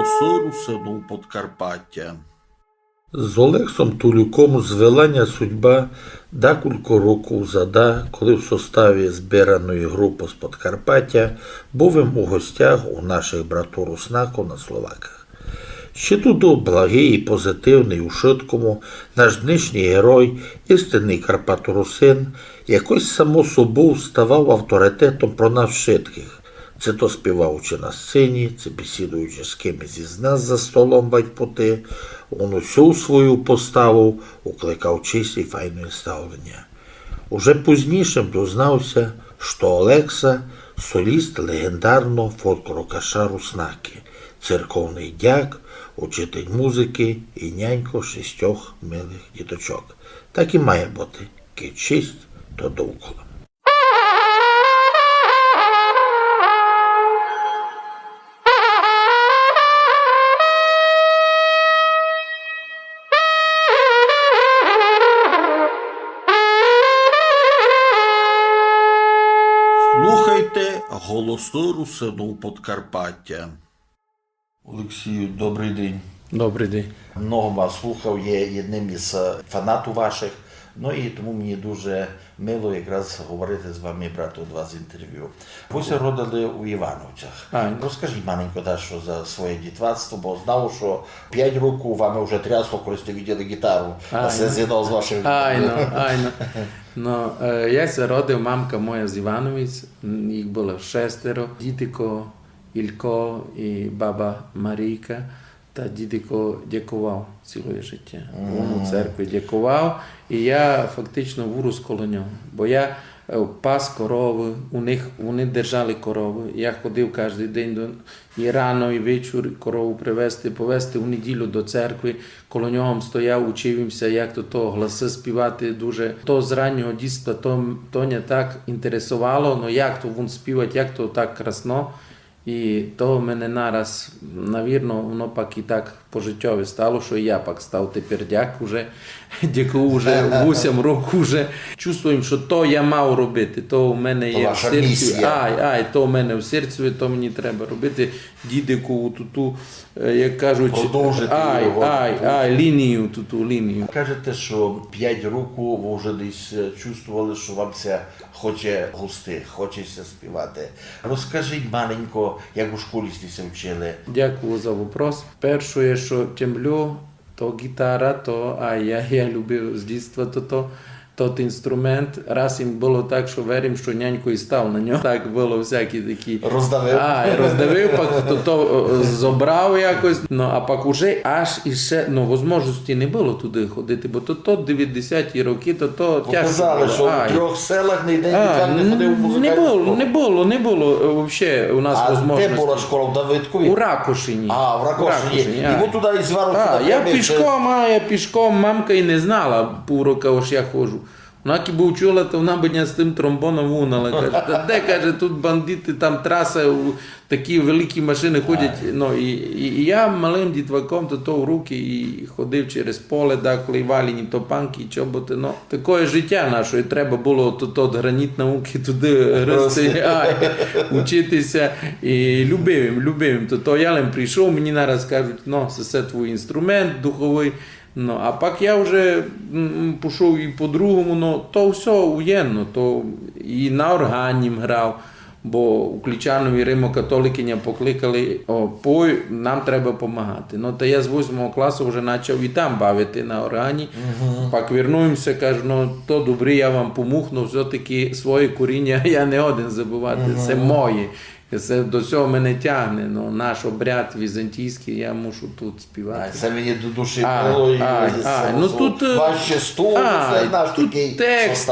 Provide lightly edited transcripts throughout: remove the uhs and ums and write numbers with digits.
Голосу Русину Подкарпаття. З Олексом Тулюком звелення судьба декілька років зада, коли в составі збираної групи з Подкарпаття був у гостях у наших брату Руснаку на Словаках. Ще тут благий і позитивний у швидкому наш днішній герой, істинний карпаторусин, якось само собою ставав авторитетом про нас швидких. Це то співаючи на сцені, це бесідуючи з кимось із нас за столом батькоти, он усю свою поставу укликав чисті й файне ставлення. Уже пізнішим дознався, що Олекса – соліст легендарного фольк-рокаша Руснаки, церковний дяк, учитель музики і нянько 6 милих діточок. Так і має бути, ки чисть, то довкола. Слухайте голосу Русину Подкарпаття. Олексію, добрий день. Добрий день. Много вас слухав, є одним із фанатів ваших. Ну і тому мені дуже мило якраз говорити з вами, брати у вас інтерв'ю. Ви се родили у Івановцях. Розкажіть маленько, що за своє дітвацтво, бо знав, що 5 років вами вже трясло, коли сте виділи гітару. Це з одного з ваших... Айно. No, ja se rodив, мамка моя з Івановиць, їх було 6, дідико Ілько і баба Марійка, та дідико дякував ціле життя. Він у церкві дякував, і я фактично вирос коло нього, бо я пас корови, вони держали корови, я ходив кожен день і рано, і вечір корову привезти, повезти у неділю до церкви, коло нього стояв, учився, як то гласи співати дуже. То з раннього дитинства, то мене так інтересувало, но як то він співати, як то так красно. І то мене нараз, навірно, воно пак і так пожиттєве стало, що і я пак став тепер дяк уже, дякую вже 8 років уже. Чувствую, що то я мав робити, то у мене є в серці, то у мене в серці, то мені треба робити. Дідику, ту, як кажуть, лінію, ту лінію. Кажете, що 5 років ви вже десь чувствували, що вам це хоче густи, хочеться співати. Розкажіть маленько, як у школі сте вчили. Дякую за вопрос. Перше, що темлю, то гітара, я любив з дитинства тот інструмент. Раз їм було так, що верим, що нянько і став на нього. Так було всякі такі. Роздавив. Роздавив, пак то зобрав якось. Ну, а пак уже аж іще, можливості не було туди ходити, бо то 90-ті роки, то тяжко. Показали, що в 3 селах не йде, не ходив у музикальну школу. Не було взагалі у нас можливості. А де була школа? В Давидкові? У Ракушині. В Ракушині. І ви туди із Варваром я пішком, мамка і не знала півроку, ось я ходжу. Вона кіби вчула, то вона б з тим тромбоном вунала. Каже, де, каже, тут бандити, там траса, такі великі машини ходять. І я малим дітваком то в руки і ходив через поле, коли валіні топанки, чоботи. Таке життя наше, і треба було тут граніт науки туди грести, учитися. І любив. То я лим прийшов, мені нараз кажуть, це твій інструмент духовий. А пак я вже пішов і по-другому, то все уєнно, то і на органі грав, бо у Клічанові римо-католикиня покликали, пой, нам треба допомагати. То я з 8 класу вже почав і там бавити на органі, пак вернуємося, кажу, то добре, я вам помог, але все-таки своє коріння я не один забувати, це моє. Це до цього мене тягне, наш обряд візантійський, я мушу тут співати. Це мені до душі було, важче стул, це наш такий текст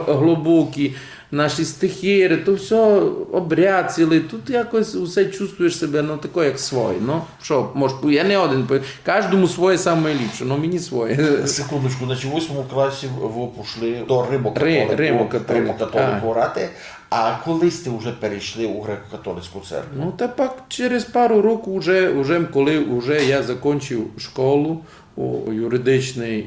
глибокий, наші стихи, то все обряд цілий, тут якось усе чувствуєш себе, таке як своє. Що, може, я не один, кожному своє найліпше, мені своє. Секундочку, значить, в 8 класі ви пішли до Римо-католику грати, а коли сте вже перейшли у греко-католицьку церкву? Та пак через пару років, коли я закінчив школу, юридичний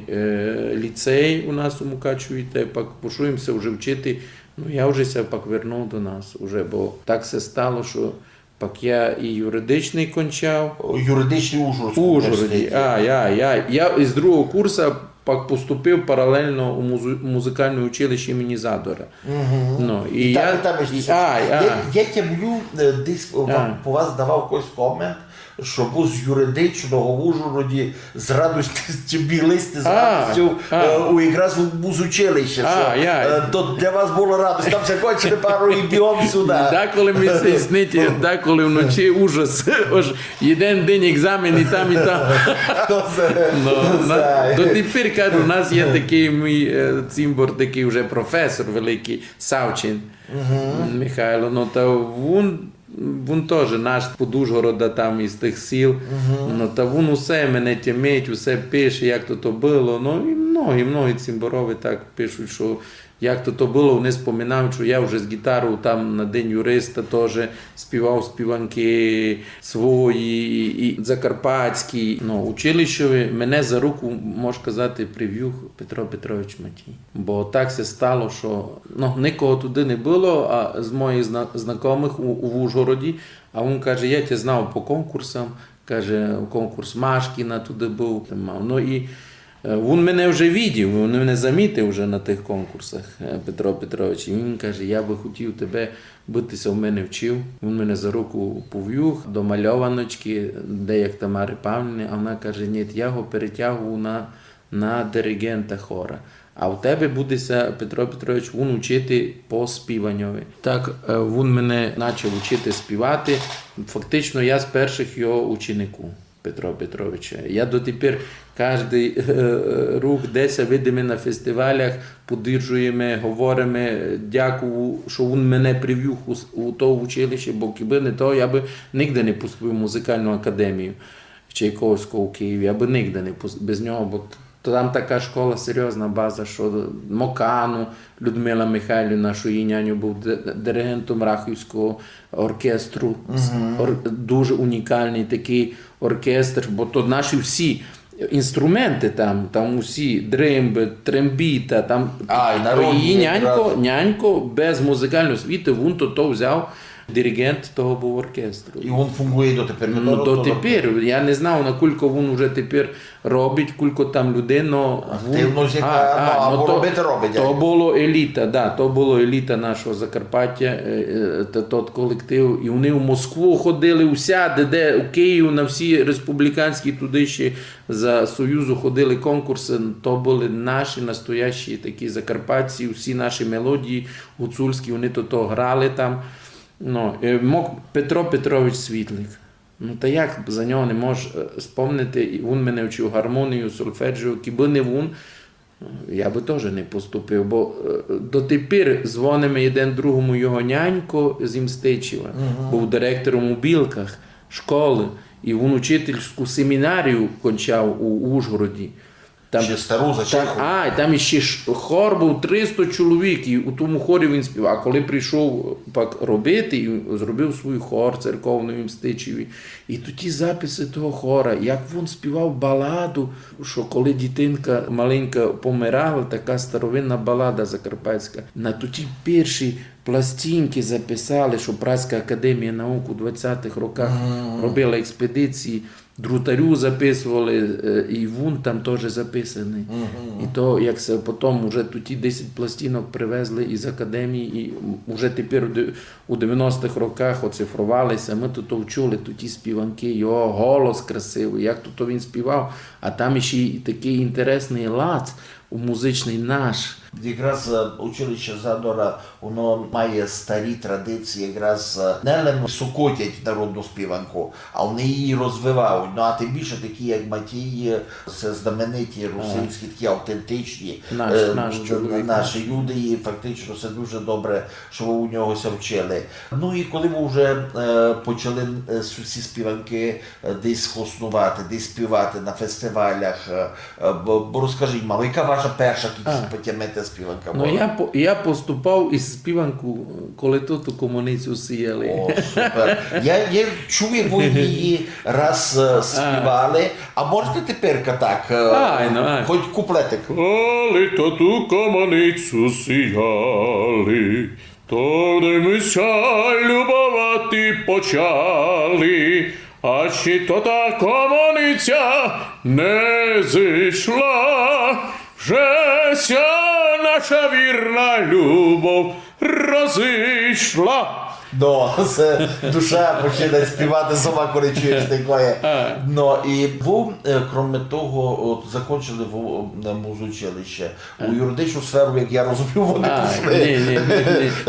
ліцей у нас у Мукачеві, та пак пошуємося вже вчити. Я вже ся пак вернув до нас, бо так все стало, що Пак я і юридичний кончав. Юридичний Ужгородський У Ужгороді. університеті. Я із другого курсу пак поступив паралельно у музикальне училище імені Задора. Ну, і Там, я, і там і- Я тямлю, десь по вас давав якийсь комент, що був з юридичного в Ужгороді з радістю білисти, з радістю якраз у музучилище. То для вас було радість, там ще кончили пару і бігом сюди. Деколи ми це снить, деколи вночі ужас. Ож один день екзамен і там, і там. До тепер, кажу, у нас є такий мій цимбор, такий вже професор великий, Савчин Михайло. Ну, та він теж наш з Ужгорода, там із тих сіл. Ну, та він усе мене тямить, усе пише, як то було. Ну, і многі цимборови так пишуть, що як то було, вони споминають, що я вже з гітарою там на День юриста теж співав співанки свої, і закарпатські. Ну, училищеві мене за руку, можна казати, привів Петро Петрович Матій. Бо так се стало, що нікого туди не було, а з моїх знайомих у Ужгороді. А він каже, я тебе знав по конкурсам, каже, конкурс Машкіна туди був. Ну, і він мене вже видів, він мене замітив вже на тих конкурсах, Петро Петрович. І він каже, я би хотів тебе битися, в мене вчив. Він мене за руку повів до мальованочки, де як Тамари Павлівни, а вона каже, ні, я його перетягую на диригента хора. А в тебе будеться, Петро Петрович, він вчити по співанню. Так, він мене почав вчити співати. Фактично, я з перших його учеників. Петро Петровича. Я дотепер кожен рух десь видимо на фестивалях, подержуємо, говоримо, дякую, що він мене привів у то училище, бо якби не то, я би ніде не поступив в музикальну академію Чайковського в Києві, я би ніде не поступив без нього, бо там така школа, серйозна база, що Мокану, Людмила Михайлівна, що її няню був диригентом Рахівського оркестру. Дуже унікальний такий оркестр, бо то наші всі інструменти там усі, дримби, трембіта, там її нянько без музикальної освіти, він то взяв. Диригент того був оркестру. І він фунгує дотепер? Дотепер. Я не знав, наскільки він вже тепер робить, кілько там людей, но... Активно або робити робить. То було еліта, да, то було еліта нашого Закарпаття, тот колектив. І вони в Москву ходили, усяде, де у Київ, на всі республіканські туди ще за Союзу ходили конкурси, то були наші настоящі такі закарпатці, всі наші мелодії гуцульські, вони то грали там. Ну, Петро Петрович Світлик. Ну, та як за нього не можеш спомнити, він мене вчив гармонію, сольфеджіо, якби не він, я би теж не поступив, бо дотепер дзвонимо один другому його нянько з Імстичева, був директором у Білках школи, і він учительську семінарію кончав у Ужгороді. Там, ще стару зачаху. Там ще хор був 300 чоловік, і у тому хорі він співав. А коли прийшов робити, і зробив свій хор церковний в Мстичеві, і тоді записи того хора, як він співав баладу, що коли дитинка маленька помирала, така старовинна балада закарпатська, на тоді перші пластинки записали, що Празька академія наук у 20-х роках робила експедиції, Друтарю записували, і він там теж записаний. І то, як се потім вже тоді 10 пластинок привезли із академії, і вже тепер у 90-х роках оцифрувалися, ми тут вчули тоді співанки, його голос красивий, як тут він співав, а там ще й такий інтересний лад музичний наш. Якраз училище Задора, воно має старі традиції, якраз не лише сукотять народну співанку, а вони її розвивають. Ну, а тим більше такі, як Матій, це знамениті русинські, такі автентичні наші люди, і фактично це дуже добре, що ви у нього вчили. Ну і коли ви вже почали всі співанки десь хоснувати, десь співати на фестивалях, бо розкажіть мало, яка ваша перша потямета співанка була? Ну, я поступав із співанку, коли тут у комуницю сіяли. О, супер. Я чув, як ви її раз співали, а можете тепер так, хоч куплетик? Коли тут у комуницю сіяли, То димися любовати почали, а чи то та комуниця не зійшла, вже наша вірна любов розійшла. Ну, це душа починає співати сама, коли чуєш такое. Ну, і ви, крім того, от, закінчили в музучилище. У юридичну сферу, як я розумію, вони пішли. Ні.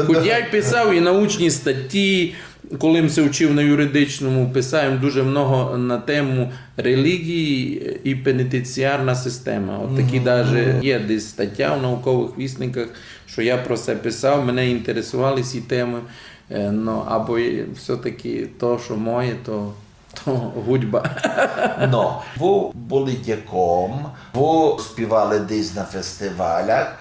Хоч я й писав і научні статті, коли я вчив на юридичному, писав дуже много на тему релігії і пенітенціарна система. От такі навіть є десь стаття в наукових вісниках, що я про це писав, мене інтересували ці теми. Ну, або все-таки то, що моє, то гудьба. Ну, ви були дяком, ви співали десь на фестивалях,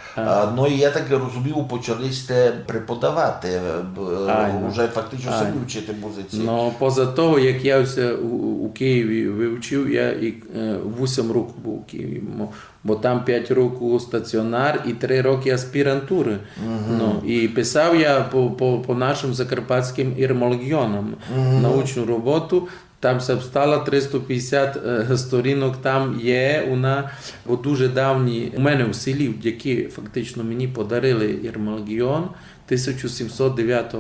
ну і я так розумію, почали сте преподавати, вже фактично самі вчити музиці. Ну, поза того, як я все у Києві вивчив, я і 8 років був у Києві, бо там 5 років стаціонар і 3 роки аспірантури. Ну, і писав я по нашим закарпатським ірмологіонам научну роботу. Там все встало 350 сторінок, там є вона, бо дуже давні, у мене в селі, які фактично мені подарили Ірмологіон 1709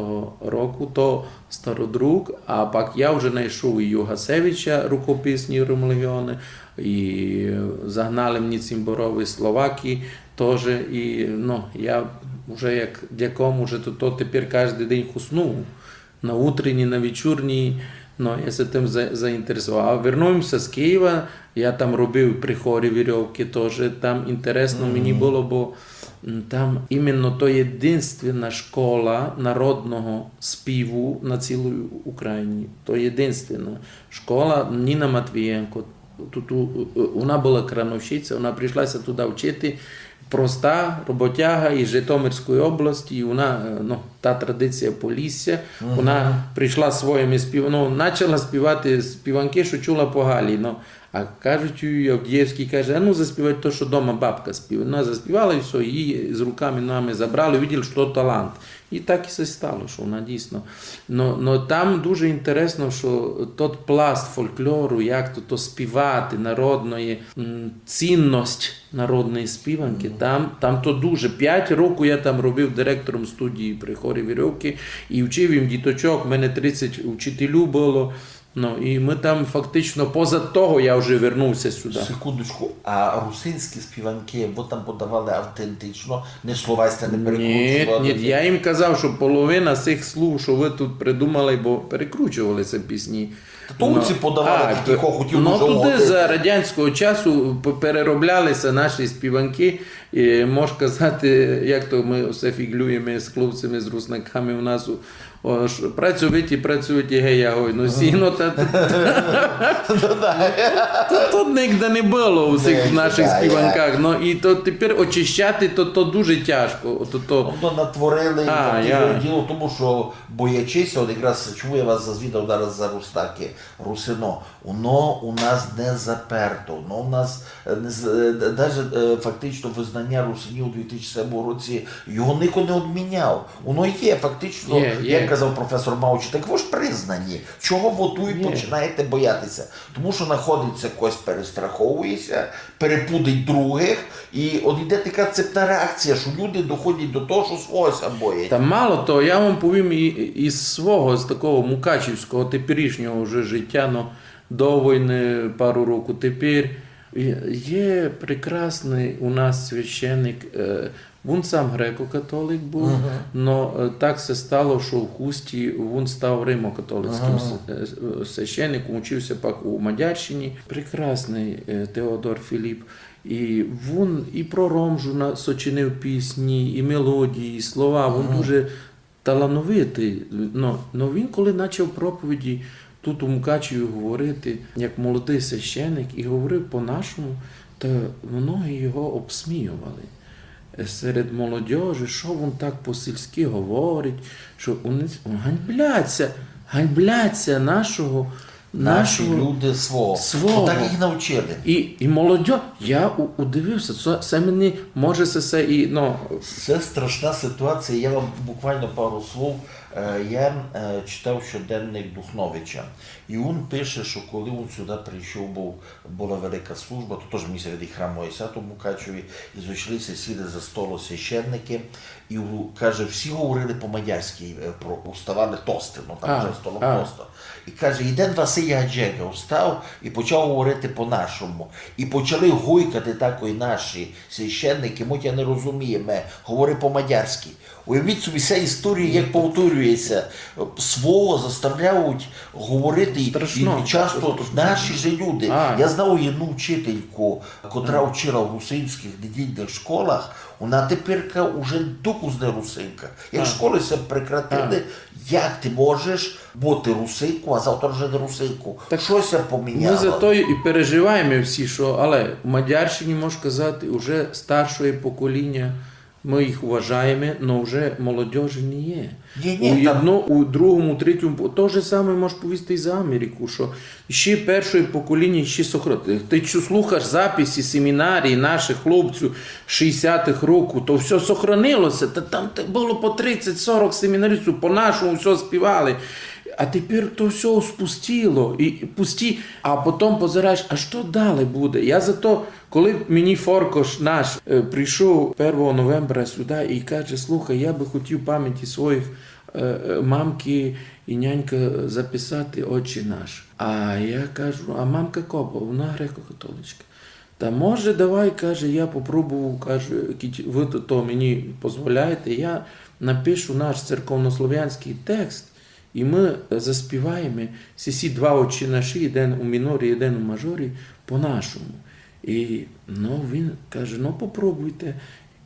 року, то стародрук, а пак я вже знайшов і Югасевича рукописні Ірмологіони, і загнали мені цимборові словаки теж, і ну, я вже як дяком, вже то тепер кожен день хуснув, на утренній, на вечірній. Ну, я се тим заінтересував. А вернувся з Києва, я там робив при хорі вірьовки теж, там інтересно мені було, бо там іменно то єдинственна школа народного співу на цілій Україні. То єдинственна школа Ніна Матвієнко. Вона була крановщиця, вона прийшлася туди вчити. Проста роботяга із Житомирської області, і вона, ну, та традиція Полісся, вона прийшла своїми почала співати співанки, що чула по Галі. Ну, а кажуть, Авдіївський каже, ну заспівай то, що вдома бабка співає. Вона заспівала і все, її з руками нами забрали, виділи, що талант. І так і все стало, що вона дійсно. Но там дуже інтересно, що тот пласт фольклору, як то співати, народної цінність народної співанки, там то дуже. 5 років я там робив директором студії при хорі вірьовки і вчив їм діточок, в мене 30 вчителів було. Ну, і ми там фактично, поза того я вже вернувся сюди. Секундочку, а русинські співанки, ви там подавали автентично, не словесне, не перекручували? Ні, я їм казав, що половина цих слів, що ви тут придумали, бо перекручувалися пісні. Тумці подавали, такі, хто хотів дуже туди угодити. за радянського часу перероблялися наші співанки. І можна казати, як то ми все фіглюємо з хлопцями, з руснаками у нас. Працювати, гей-ягой, ну сіно, тут ніде не було у цих наших співанках. Ну, і то тепер очищати, то дуже тяжко. Тобто натворили діло в тому, що боячися, от якраз чому я вас зазвідав зараз за рустаки, русино, воно у нас не заперто, воно у нас навіть фактично визнання русинів у 2007 році його ніхто не відміняв. Воно є фактично, як казав професор Мауч, так ви ж признані. Чого ви тут починаєте боятися? Тому що знаходиться когось перестраховується, перепудить других, і от йде така цепна реакція, що люди доходять до того, що свогось боять. Та мало того, я вам повім із свого, з такого мукачівського, теперішнього вже життя, ну, до війни пару років тепер. Є прекрасний у нас священник, він сам греко-католик був, але так все стало, що в Хусті він став римо-католицьким священником, учився пак у Мадярщині. Прекрасний Теодор Філіп. І він і про Ромжу сочинив пісні, і мелодії, і слова, він дуже талановитий. Но він, коли почав проповіді тут у Мукачеві говорити, як молодий священик, і говорив по-нашому, то многі його обсміювали. Серед молодіжі, що він так по-сільськи говорить, що вони ганьбляться нашого Наші нашого люди свого. свого. Отак їх навчили. і молодь. Я удивився, це мені може це і Це страшна ситуація. Я вам буквально пару слов. Я читав щоденник Духновича. І він пише, що коли він сюди прийшов, була велика служба, то теж місце від храмової свято в Мукачеві, і зійшлися, сіли за столу священники, і каже, всі говорили по-мадярськи, уставали тости, там вже столом просто. І каже, Іден Василь Гаджега встав і почав говорити по-нашому. І почали гойкати такої наші священники, ми не розуміємо, говори по-мадярськи. Уявіть собі, ця історія, як повторюється, свого заставляють говорити, і часто наші ж люди. Я знав одну вчительку, котра вчила в русинських недільних школах, вона тепер вже докузне русинка. Як школи це прекратили, як ти можеш бути русинку, а завтра вже не русинку? Щось поміняло. Ми за то і переживаємо всі, що, але в Мадярщині, можу казати, вже старшої покоління, ми їх вважаємо, але вже молодежі не є. У другому, третьому, то же саме можеш повісти і за Америку, що ще першої покоління, ще сохранили. Ти слухаєш записи семінарії наших хлопців 60-х років, то все сохранилося, та там було по 30-40 семінарістів, по-нашому все співали. А тепер то все спустіло, а потім позираєш, а що далі буде? Я зато, коли мені Форкош наш прийшов 1 новембра сюди і каже, слухай, я би хотів пам'яті своїх мамки і нянька записати «Отче наш». А я кажу, а мамка копа, вона греко-католичка. Та може, давай, каже, я попробував, каже, ви то мені дозволяєте, я напишу наш церковнослов'янський текст, і ми заспіваємо всі два «Отче наші», один у мінорі, один у мажорі, по-нашому. І він каже, попробуйте.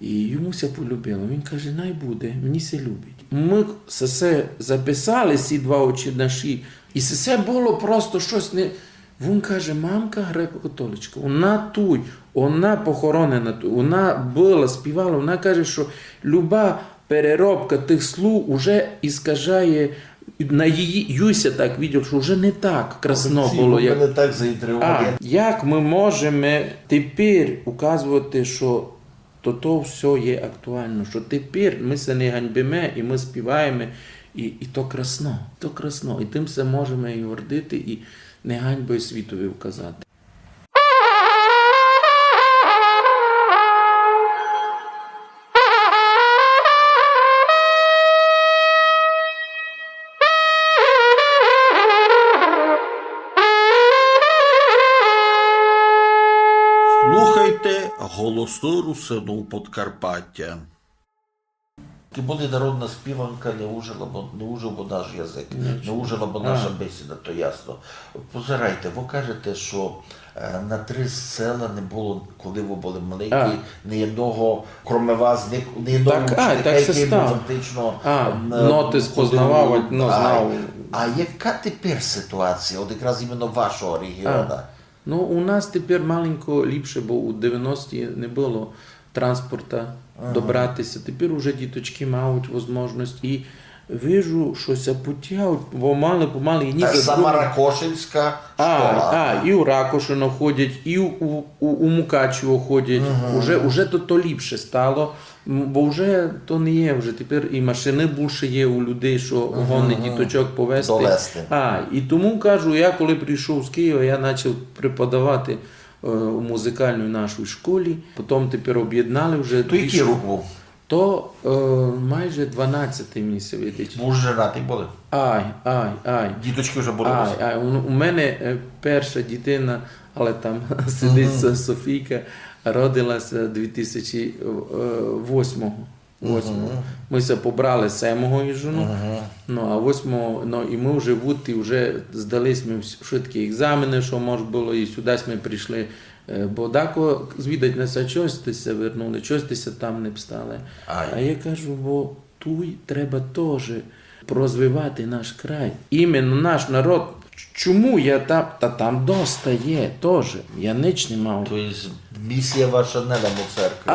І йому все полюбило. Він каже, най буде, мені все любить. Ми все записали, ці два «Отче наші», і все було просто щось не... Він каже, мамка греко-католичка, вона похоронена тут, вона була, співала, вона каже, що люба переробка тих слів вже іскажає, на її Юся так бачив, що вже не так красно було. Мене так заінтригувало. Як ми можемо тепер указувати, що то все є актуально, що тепер ми се не ганьбимо і ми співаємо, і то красно, і тим все можемо і гордити, і не ганьбою світові вказати. Слухайте голосну русину Подкарпаття. Були народна співанка, не ужив, бо наш язик, не ужила, бо наша бесіда, то ясно. Позирайте, ви кажете, що на 3 села не було, коли ви були маленькі, ні одного, крім вас, ні одного учника, який був фактично... Ноти спознавав, знав. А яка тепер ситуація, от якраз іменно вашого регіону? У нас тепер маленько ліпше, бо у 90-ті не було транспорту добратися. Тепер уже діточки мають можливість і вижу, що ся потягуть, помали. Сама Ракошинська школа. І у Ракошино ходять, і у Мукачево ходять. Уже то ліпше стало, бо вже то не є, вже тепер і машини більше є у людей, що гонить діточок повезти. І тому, кажу, я коли прийшов з Києва, я почав преподавати у музикальній нашій школі, потім тепер об'єднали вже. То який рік був? То майже 12-й місяць видить. Ви вже женатий були? Діточки вже були? У мене перша дитина, але там сидить Софійка, родилася 2008-го. Ми се побрали 7-го і жену, а 8-го, і ми вже вже здались ми всі екзамени, що може було, і сюди ми прийшли. Бо дако звідать нас, чогось тися вернули, чогось тися там не встали. А я кажу, бо туй треба теж розвивати наш край. Іменно наш народ. Чому я там? Та там доста є теж. Я ніч не мав. Тобто місія ваша не на церкві.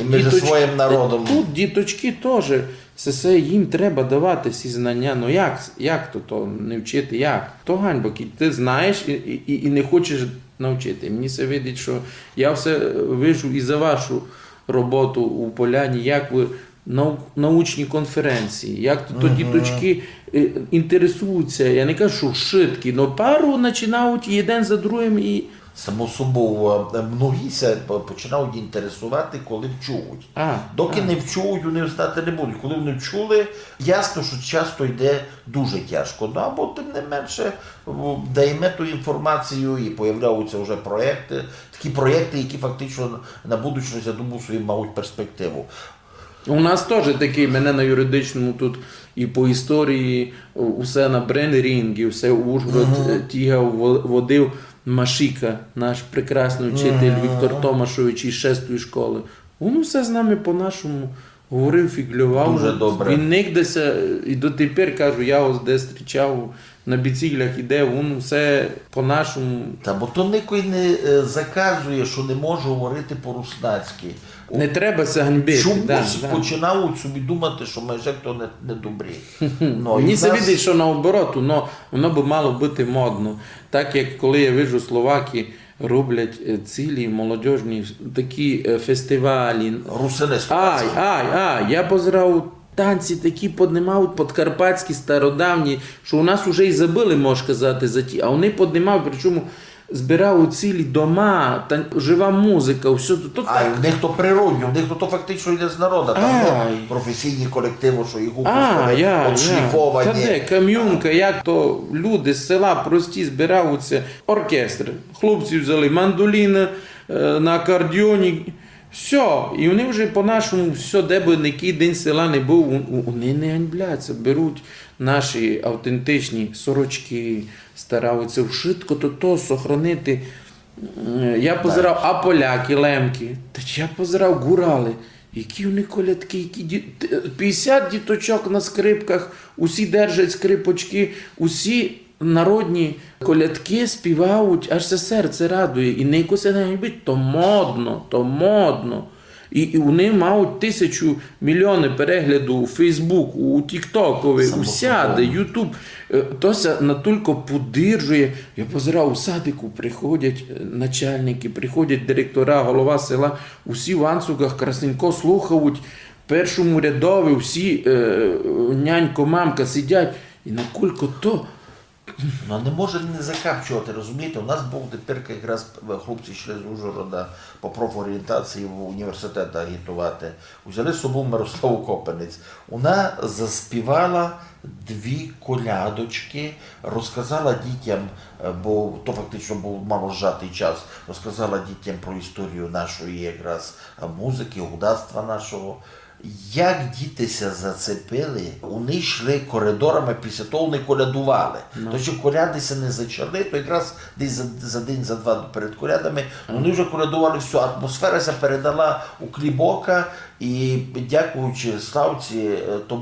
Ми же своїм народом. Тут діточки теж. Все їм треба давати всі знання. Ну як то не вчити, як? То ганьба, ти знаєш і не хочеш навчити. Мені все видить, що я все вижу і за вашу роботу у Поляні, як ви научні конференції, як то діточки інтересуються. Я не кажу, що шитки, але пару починають і один за другим і Само собою, многіся починають інтересувати, коли вчують. Доки не вчують, вони знати не будуть. Коли вони вчули, ясно, що часто йде дуже тяжко. Ну, або тим не менше даємо ту інформацію і появляються вже проєкти, такі проєкти, які фактично на будущність, я думаю, свою мають перспективу. У нас теж такий, мене на юридичному тут і по історії, усе на брейн-рінгі, все Ужгород тігав, водив. Машіка, наш прекрасний вчитель Віктор Томашович із 6-ї школи. Він все з нами по-нашому говорив, фіглював. Дуже добре. Він нігдеся, і дотепер, кажу, я ось десь зустрічав, на біциклях іде, він все по-нашому. Та бо то ніколи не заказує, що не може говорити по-руснацьки. Не треба це ганьбити. Чомусь починають собі думати, що ми вже хто не добрі. Мені се видить, що наоборот, воно би мало бути модно. Так як коли я вижу словаки роблять цілі молодіжні такі фестивалі. Русини Я позирав танці такі піднімають подкарпатські, стародавні, що у нас вже і забили, можна казати, за ті. А вони піднімають, причому збирають цілі дома, жива музика, все. В них то природні, в них то фактично йде з народу. Там професійні колективи, що їх відшліфовані. Та де, кам'юнка, як то люди з села прості збираються, оркестр. Хлопці взяли мандоліни на акордіоні. Все, і вони вже по-нашому, все, де би який день села не був, вони не ганьбляться, беруть наші автентичні сорочки, стараються вшитко то сохранити. Я позирав, а поляки, лемки, я позирав гурали, які вони колядки, 50 діточок на скрипках, усі держать скрипочки, усі народні колядки співають, аж це серце радує. І не якось не ганьбить, то модно. І вони мають 1000 мільйонів перегляду у Фейсбук, у Тіктокові, усяде, Ютуб. То се натільки подиржує. Я позирав, у садику приходять начальники, приходять директора, голова села, усі в анцугах красненько слухають, в першому рядові всі нянько, мамка сидять. І накільки то Ну, не може не закапчувати, розумієте? У нас був тепер якраз хлопці йшли з Ужгорода по профорієнтації в університет агітувати. Взяли з собою Мирославу Копенець. Вона заспівала 2 колядочки, розказала дітям, бо то фактично був мало зжатий час, розказала дітям про історію нашої якраз музики, гудацтва нашого. Як дітися зацепили, вони йшли коридорами, після того вони колядували. То, що колядися не зачали, то якраз десь за день, за два перед колядами, вони вже колядували все. Атмосфера ся передала у Клібока, і дякуючи Славці, то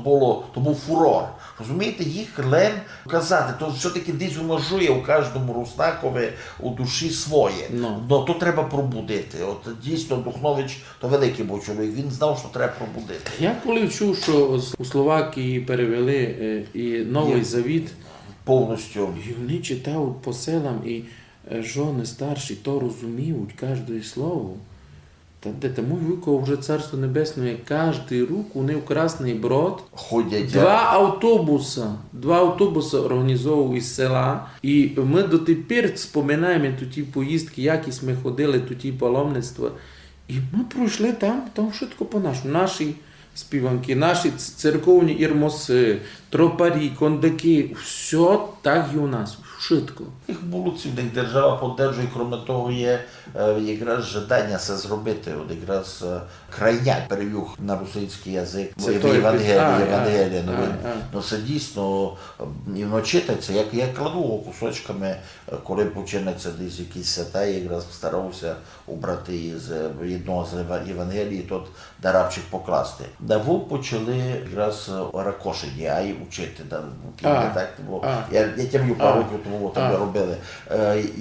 був фурор. Розумієте, їх лем казати, то все-таки десь воно жує у кожному руснакові у душі своє. Но то треба пробудити. От дійсно Духнович, то великий був чоловік, він знав, що треба пробудити. Я коли чув, що у Словакії перевели і Новий Завіт, повністю. І вони читають по селам, і жони старші то розуміють, кожне слово. Та мой вуйко вже Царство Небесне, кожний рук, вони в Красний Брод. Ходять. 2 автобуси організовували із села. І ми дотепер споминаємо ті поїздки, якісь ми ходили, ті паломництва. І ми пройшли там швидко по-нашому. Наші співанки, наші церковні ірмоси, тропарі, кондаки, все так і у нас, швидко. Їх вулиці, в них держава підтримує, крім того, є якраз жадання це зробити, от якраз крайняк перевів на російський язик, Євангелія. Ну це дійсно, і воно читається, я кладу кусочками, коли починається десь якісь свята, я якраз старався убрати із одного з Євангелії, тот дарабчик покласти. Ви почали якраз ракошені, а й учити. Я тямлю пару років тому там робили.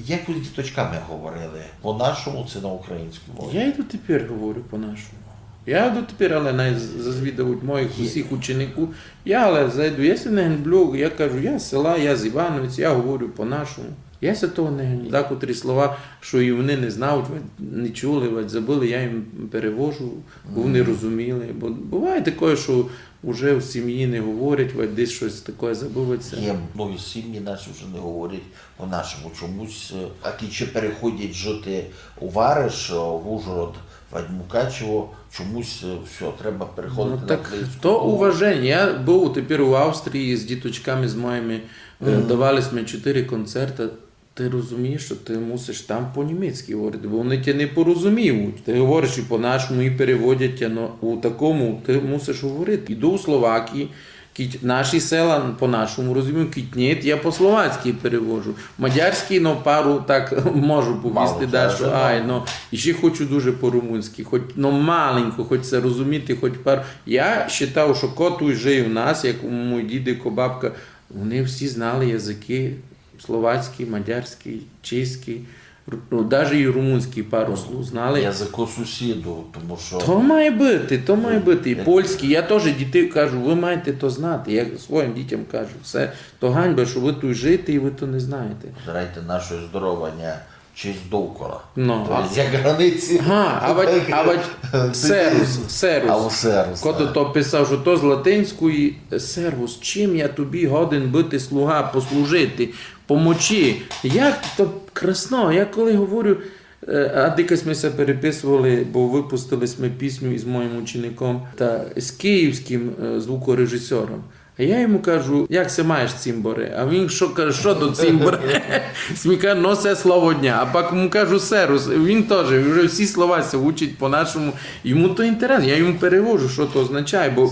Як ви з діточками говорили? По-нашому це на українському мові? Я і дотепер говорю по-нашому. Я дотепер, але навіть зазвідують моїх усіх учеників. Я але зайду, якщо не генблю, я кажу, я з села, я з Івановиць, я говорю по-нашому. Я ся того не генблю. Декотрі слова, що і вони не знають, не чули, забули, я їм перевожу, бо вони розуміли. Бо буває таке, що вже в сім'ї не говорять, десь щось таке забувається. Є многі сім'ї наші вже не говорять по-нашому. Чомусь, а ті ще переходять жити у Вариш, в Ужгород, в Мукачево, чомусь все, треба переходити на Так, українську то мову. уваження. Я був тепер у Австрії з діточками, з моїми, давали ми 4 концерти. Ти розумієш, що ти мусиш там по-німецьки говорити, бо вони тебе не порозуміють. Ти говориш і по-нашому, і переводять, але у такому ти мусиш говорити. Іду у Словакії, наші села по-нашому розумію, ні, я по-словацьки перевожу. Мадярський, пару так можу повісти, да, що і ще хочу дуже по-румунськи, хоч маленько, хоч це розуміти, хоч пару. Я вважав, що коту жив у нас, як мій дідико, бабка, вони всі знали язики словацький, мадярський, чеський, навіть і румунський пару слов знали. Язико сусіду, тому що... То має бути. І польський. Я теж дітей кажу, ви маєте то знати. Я своїм дітям кажу, все, то ганьба, що ви тут жите і ви то не знаєте. Зрайте наше здоровання честь довкола. Тобто, як границі... сервус. Кото то писав, що то з латинської сервус. Чим я тобі годен бути слуга, послужити, помочі? Як то красно. Я коли говорю, а дикось ми се переписували, бо випустили ми пісню із моїм учеником та з київським звукорежисером. А я йому кажу, як се маєш цимборе? А він що каже, що до цимборе? Він каже, це слово дня. А пак йому кажу серус. Він теж, вже всі слова се учить по-нашому. Йому то інтересно, я йому перевожу, що то означає, бо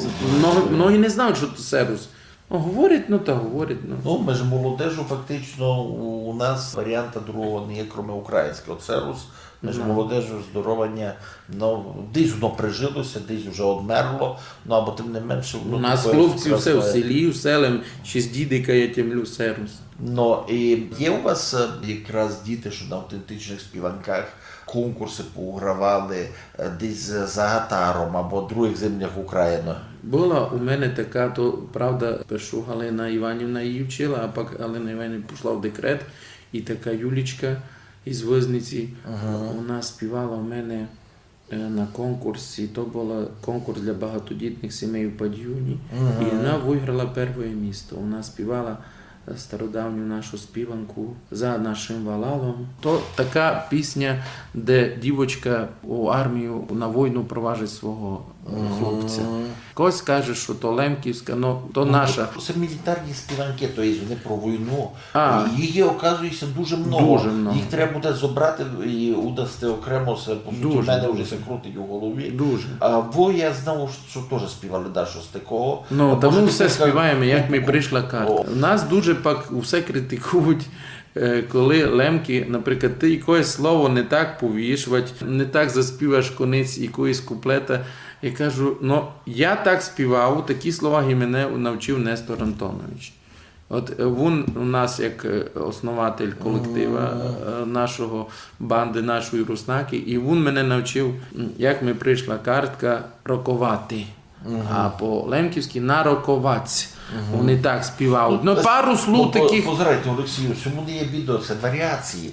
многі не знають, що то серус. Говорить, говорить. Ми ж молодежу фактично, у нас варіанта другого не є, крім українського. Серус, ми ж молодежу здоровання, десь воно прижилося, десь вже одмерло, або тим не менше... У нас хлопці все в селі, в селем, ще з дідика я тямлю серус. І є у вас якраз діти, що на автентичних співанках конкурси поугравали десь за Гатаром або в других землях України? Була у мене така, то правда, першу Галина Іванівна її вчила, а пак Галина Іванівна пішла в декрет, і така Юлічка із Визниці, вона співала у мене на конкурсі, то був конкурс для багатодітних сімей у Пад'юні, і вона виграла перше місце. Вона співала стародавню нашу співанку «За нашим валалом». То така пісня, де дівочка у армію на війну проважить свого хлопця. Хтось каже, що то лемківська, то наша. Це мілітарні співанки, то є вони про війну. Їх, оказується, дуже много. Дуже много. Їх треба буде зібрати і удасти окремо, по суті, в мене вже це крутить у голові. Дуже. Бо я знав, що теж співали щось такого. Тому все співаємо, як ми прийшла картка. Нас дуже пак все критикують, коли лемки, наприклад, ти якесь слово не так повіш, не так заспіваєш конець якоїсь куплета. Я кажу, я так співав, такі слова мене навчив Нестор Антонович. От він у нас як основатель колектива нашого банди, нашої Руснаки, і він мене навчив, як ми прийшла картка, роковати. А по-лемківськи нароковаць. Вони так співають. Пару слов таких... Позирайте, Олексію, чому не є відео, це варіації.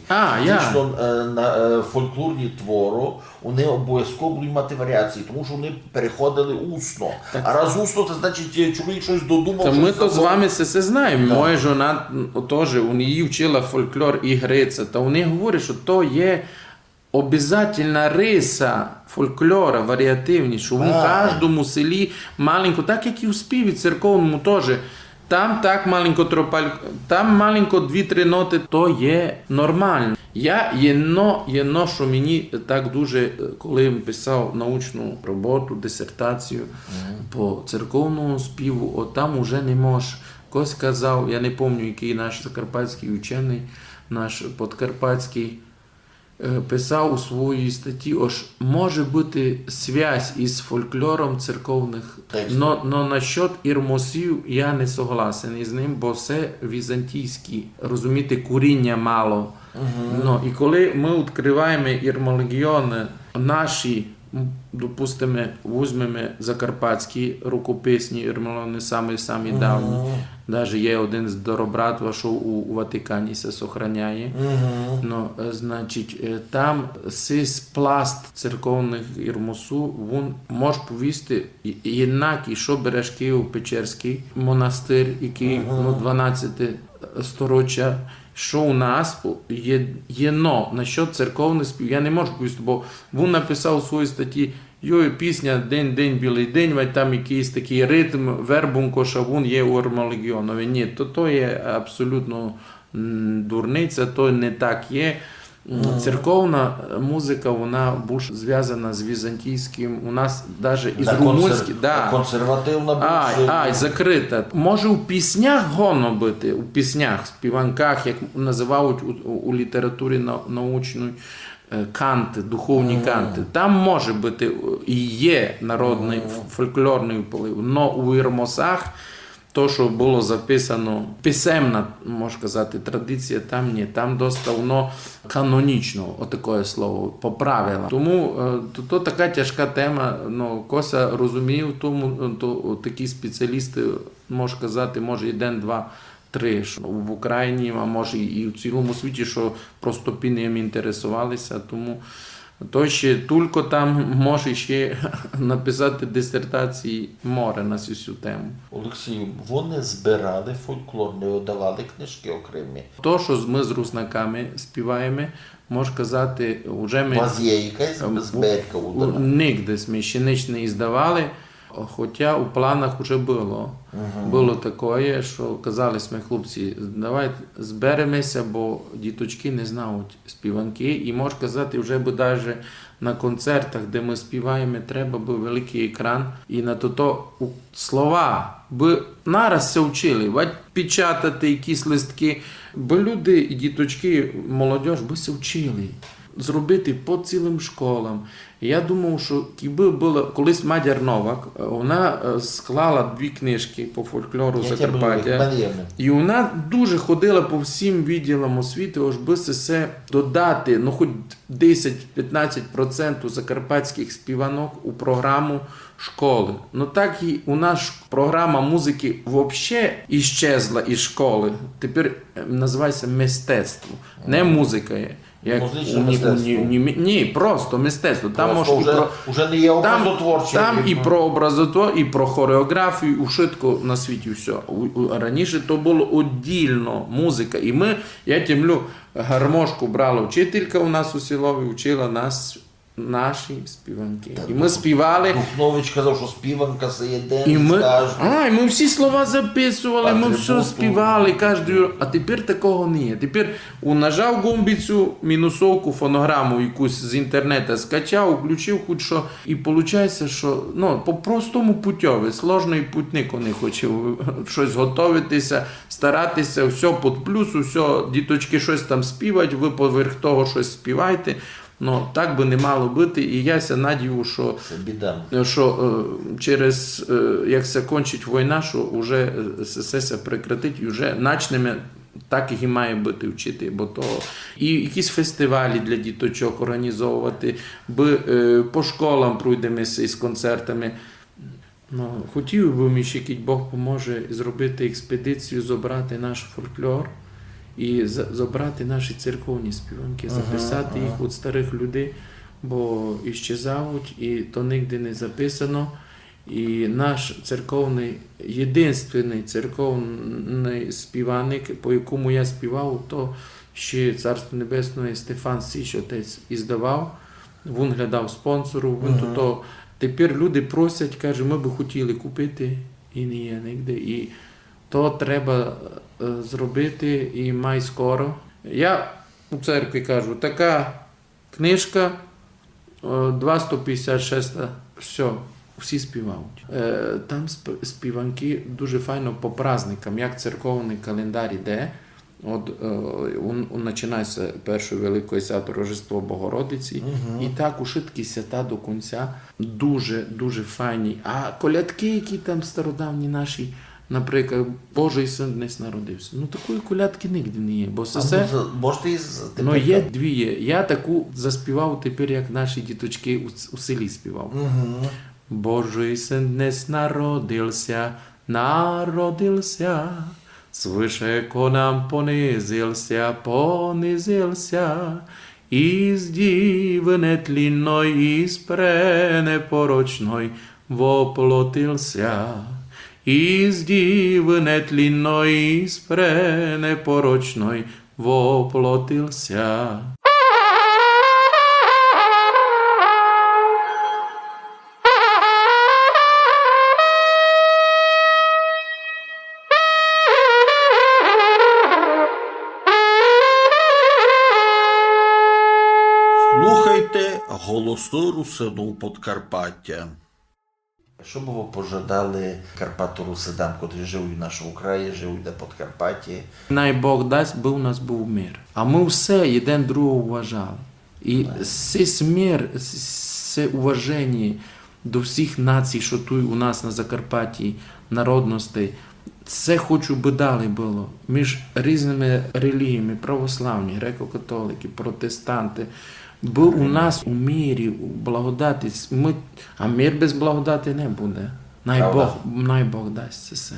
На фольклорні твору вони обов'язково будуть мати варіації, тому що вони переходили усно. А раз усно, то значить чоловік щось додумав. Ми то з вами все знаємо. Моя жона теж, у її вчила фольклор і гриця. Та вони говорять, що то є обов'язательна риса фольклора, варіативні, що в кожному селі маленько, так як і у співі церковному теж, там так маленько там маленько 2-3 ноти, то є нормально. Єно, що мені так дуже, коли писав научну роботу, дисертацію по церковному співу, там уже не можеш. Хтось казав, я не пам'ятаю, який наш закарпатський учений, наш подкарпатський, писав у своїй статті, може бути зв'язь із фольклором церковних, но насчет ірмосів я не согласен із ним, бо все візантійські, розумієте, куріння мало. І коли ми відкриваємо ірмолегіони, наші допустимо, візьмемо закарпатські рукописні ірмолони, самі давні. Навіть є один з Доробратова, що у Ватикані се сохраняє. Ну, значить, там сис пласт церковних ірмосу, він може повісти інакий, що береш Київ-Печерський монастир, який 12 сторіччя, що у нас є насчет церковних спів. Я не можу повісти, бо він написав у своїй статті, пісня «День, білий день», там якийсь такий ритм, вербунко, що він є у Ірмолегіонові. Ні, то є абсолютно дурниця, то не так є. Церковна музика, вона більш зв'язана з візантійським, у нас навіть із румунським. Консервативна більше. Закрита. Може у піснях гоно бути, у піснях, співанках, як називають у літературі научної, канти, духовні канти. Там може бути і є народний фольклорний вплив, але у ірмосах то, що було записано, писемна, можна сказати, традиція, там ні. Там досить воно канонічно, отаке слово, по правилам. Тому то така тяжка тема, Кося розуміє в тому, то такі спеціалісти, можна казати, може і день, два, три, що в Україні, а може і в цілому світі, що просто пінеєм інтересувалися, тому то ще тільки там може ще написати дисертації море на цю тему. Олексію, вони збирали фольклор, не видавали книжки окремі? То, що ми з руснаками співаємо, можна казати, вже ми... У вас є якась збірка удана? Нігде ми ще ніч не здавали, хоча у планах вже було. Було таке, що казали ми, хлопці, давайте зберемося, бо діточки не знають співанки. І можна казати, вже би навіть на концертах, де ми співаємо, треба би великий екран. І на то слова би нараз все вчили, печатати якісь листки. Бо люди і діточки, молодь би все вчили. Зробити по цілим школам. Я думав, що якби була колись Мадяр Новак, вона склала 2 книжки по фольклору Закарпаття. І вона дуже ходила по всім відділам освіти, аж би все додати, хоч 10-15% закарпатських співанок у програму школи. Так і у нас програма музики взагалі іщезла із школи. Тепер називається мистецтво, не музика є. Ні, просто мистецтво. Там вже не є образотворче. Там і про образотворче, і про хореографію, і швидко на світі все. Раніше то було віддільно музика. І я тімлю, гармошку брала вчителька у нас у Сілові, вчила нас наші співанки. І ми співали. Духнович казав, що співанка це є день, і ми всі слова записували, ми все співали, а тепер такого не є. Тепер нажав гумбицю, мінусовку, фонограму якусь з інтернету скачав, включив хоч що, і виходить, що по простому путьові, сложний путник не хоче щось готуватися, старатися, все під плюс, все, діточки щось там співають, ви поверх того щось співайте. Так би не мало бути, і я надію, що через, як се кончить війна, що вже сесія прекратить, і вже почнемо так і має бути вчити, бо то і якісь фестивалі для діточок організовувати, по школам пройдемося із концертами. Хотів би мені ще, Бог поможе, зробити експедицію, зібрати наш фольклор, і забрати наші церковні співанки, записати їх від старих людей, бо іщезають, і то ніде не записано. І наш єдиний церковний співаник, по якому я співав, то ще Царство Небесне Стефан Січ, отець, іздавав, він глядав спонсору, тепер люди просять, кажуть, ми би хотіли купити, і не є ніде. І то треба зробити і май скоро. Я у церкві кажу, така книжка, 256, все, всі співають. Там співанки дуже файно по праздникам, як церковний календар іде. Починається першої Великої Свято Рождество Богородиці, і так ушитки свята до кінця дуже, дуже файні. А колядки, які там стародавні наші, наприклад, Божий син днес народився. Ну такої колядки нігде не є, бо все. Можете Ну є дві є. Я таку заспівав тепер, як наші діточки у селі співав. Божий син днес народився, народився, свыше ко нам понизился, понизился, из дивы нетлинной, из пренепорочной воплотился. Из дивы нетлинной, из пренепорочной воплотился. Слухайте голосну русину Подкарпаття. Що б ви пожадали Карпату Русидам, котрий жив у нашому краї, жив на Подкарпатті? Най Бог дасть, би у нас був мир. А ми все один другого вважали. І цей мир, це уваження до всіх націй, що тут у нас на Закарпатті, народностей, це хочу би далі було між різними релігіями, православні, греко-католики, протестанти. Бо у нас у мірі, у благодаті, а мир без благодаті не буде. Най Бог дасть це все.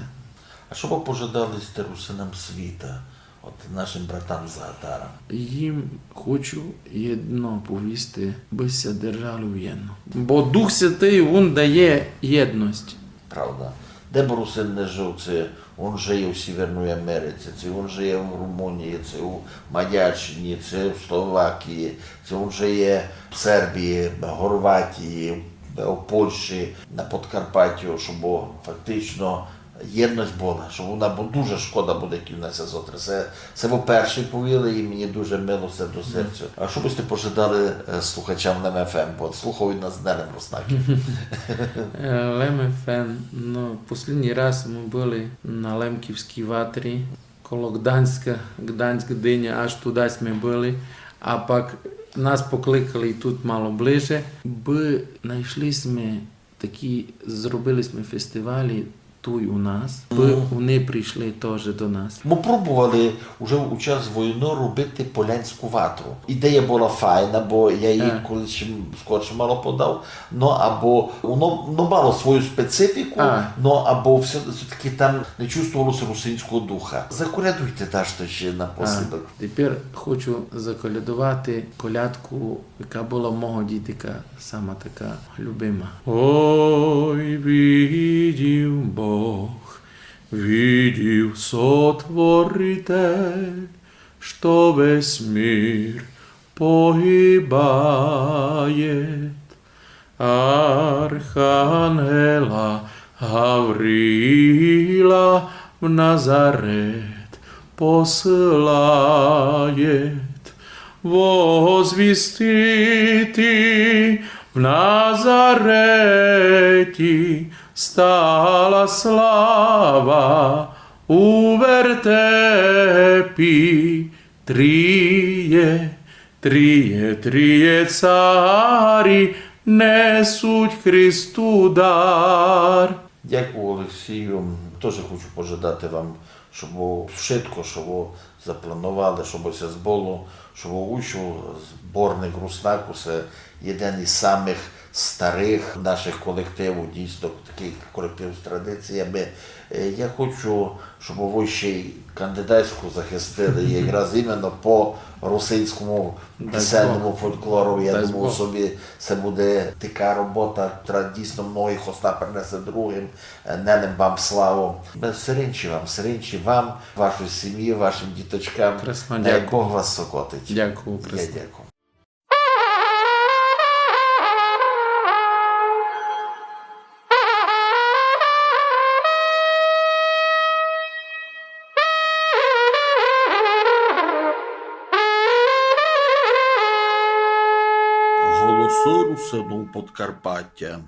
А що б ви пожадали русинам світа, от нашим братам Заатарам? Їм хочу єдно повісти, бися держали в'єдно. Бо Дух Святий, він дає єдність. Правда. Де б русин не жив, це він жиє у Северній Америці, це він жиє в Румунії, це у Мадярщині, це в Словакії, це він жиє в Сербії, в Хорватії, в Польщі, на Подкарпатті, щоб фактично єдність була, щоб вона дуже шкода буде, як в нас зотре. Це ви перші повіли і мені дуже мило все до серця. А що б ви пожадали слухачам на МФМ, бо слухають нас з Днем Руснаки? ЛМФМ, ну, останній раз ми були на Лемківській ватрі, коло Гданська, Гданськ-Гдиня, аж туди ми були, а пак нас покликали тут мало ближе, бо знайшли ми такі, зробили ми фестивалі тут у нас, бо вони прийшли теж до нас. Ми пробували вже у час війни робити полянську ватру. Ідея була файна, бо я її колись скорше мало подав, або воно мало свою специфіку, або все-таки там не чувствувалося русинського духа. Заколядуйте та ще напослідок. Тепер хочу заколядувати колядку, яка була мого дітика, сама така любима. Ой, видів Бог, видів Сотворитель, что весь мир погибает. Архангела Гавриила в Назарет посылает возвестити в Назарете стала слава у вертепі. Тріє царі несуть Христу дар. Дякую, Олексію. Теж хочу пожадати вам, щоб швидко, щоб запланували, щоб все збуло, щоб учу зборник Руснаку, це один із самих старих наших колективів, дійсно такий колектив з традиціями. Я хочу, щоб ви ще й кандидатську захистили якраз іменно по русинському пісенному фольклору. Я думаю, собі це буде така робота, яка дійсно многих осла принесе другим. Нелем вам славу. Сиринчі вам, вашій сім'ї, вашим діточкам. Дай Бог вас сокотить. Дякую, Я дякую. Голосу русину Подкарпаття.